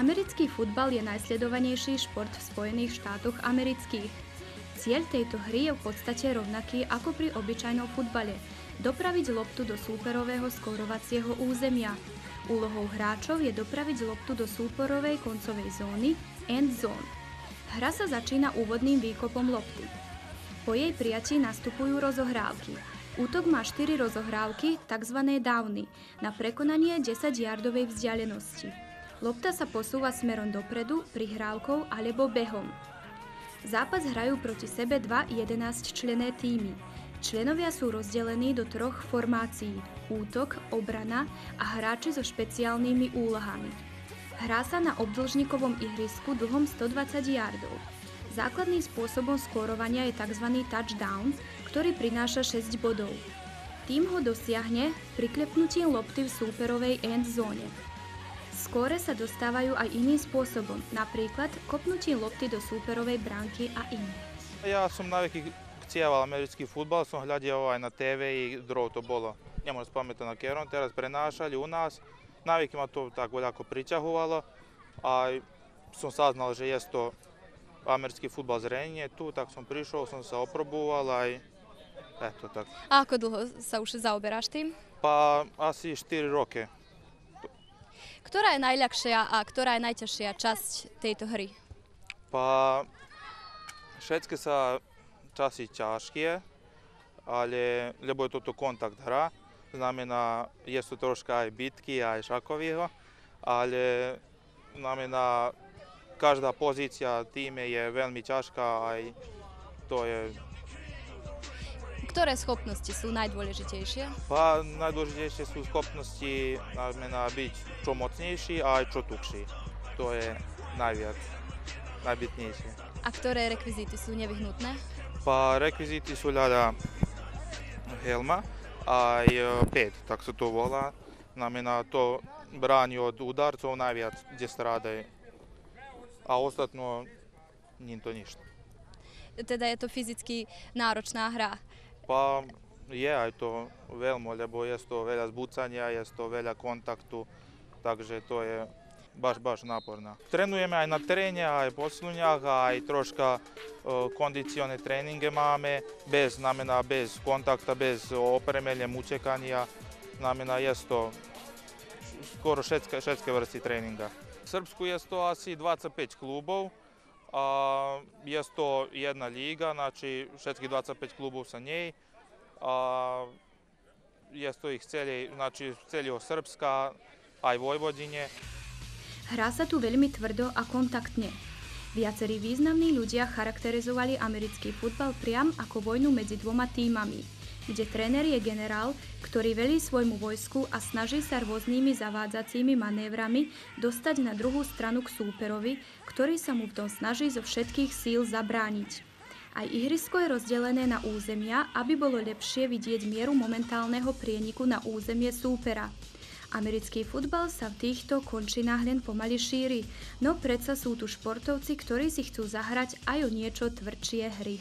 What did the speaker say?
Americký futbal je najsledovanejší šport v Spojených štátoch amerických. Cieľ tejto hry je v podstate rovnaký ako pri obyčajnom futbale – dopraviť loptu do súperového skórovacieho územia. Úlohou hráčov je dopraviť loptu do súperovej koncovej zóny – end zone. Hra sa začína úvodným výkopom lopty. Po jej prijatí nastupujú rozohrávky. Útok má 4 rozohrávky, tzv. Downy, na prekonanie 10-yardovej vzdialenosti. Lopta sa posúva smerom dopredu, prihrávkou alebo behom. Zápas hrajú proti sebe dva 11-členné tímy. Členovia sú rozdelení do 3 formácií – útok, obrana a hráči so špeciálnymi úlohami. Hrá sa na obdĺžnikovom ihrisku dlhom 120 yardov. Základným spôsobom skórovania je tzv. Touchdown, ktorý prináša 6 bodov. Tým ho dosiahne priklepnutím lopty v súperovej end zóne. Skóre sa dostávajú aj iným spôsobom, napríklad kopnutím lopty do súperovej bránky a iné. Ja som naviký cieval americký futbal, som hľadil aj na TV i drvo to bolo. Nemôžem spamätať na kerom, teraz prenášali u nás. Naviky ma to tak voľako priťahovalo a som saznal, že je to americký futbal zrejme tu, tak som prišiel, som sa oproboval aj eto tak. A ako dlho sa už zaoberáš tým? Pa asi 4 roky. Ktorá je najľahšia a ktorá je najťažšia časť tejto hry? Pa všetky sa časy ťažké, ale lebo je toto kontakt hra, znamená, je to troška aj bitky, aj šakového, ale znamená, každá pozícia v týme je veľmi ťažká, aj to je... Ktoré schopnosti sú najdôležitejšie? Pa najdôležitejšie sú schopnosti, znamená byť čo mocnejší a aj čo tukší. To je najviac, najbytnejšie. A ktoré rekvizity sú nevyhnutné? Pa rekvizity sú ľada helma, aj ped, tak sa to volá. Znamená, to bráni od udarcov najviac, kde strádajú. A ostatno, nie to ništa. Teda je to fyzicky náročná hra? Pa je aj to veľmi, lebo je to veľa zbucania, je to veľa kontaktu, takže to je baš náporná. Trenujeme aj na teréne, aj po sluniach, aj troška kondicione treninge máme, bez kontakta, bez opremelja, mučekania, znamená je to skoro všetké vrsti treninga. V Srbsku je to asi 25 klubov, a je to jedna liga, znači všetkých 25 klubov sa nej. A je to ich celého Srbska, aj Vojvodine. Hrá sa tu veľmi tvrdo a kontaktne. Viacerí významní ľudia charakterizovali americký futbal priam ako vojnu medzi dvoma tímami, kde tréner je generál, ktorý velí svojmu vojsku a snaží sa rôznymi zavádzacími manévrami dostať na druhú stranu k súperovi, ktorý sa mu v tom snaží zo všetkých síl zabrániť. Aj ihrisko je rozdelené na územia, aby bolo lepšie vidieť mieru momentálneho prieniku na územie súpera. Americký futbal sa v týchto končinách len pomaly šíri, no predsa sú tu športovci, ktorí si chcú zahrať aj o niečo tvrdšie hry.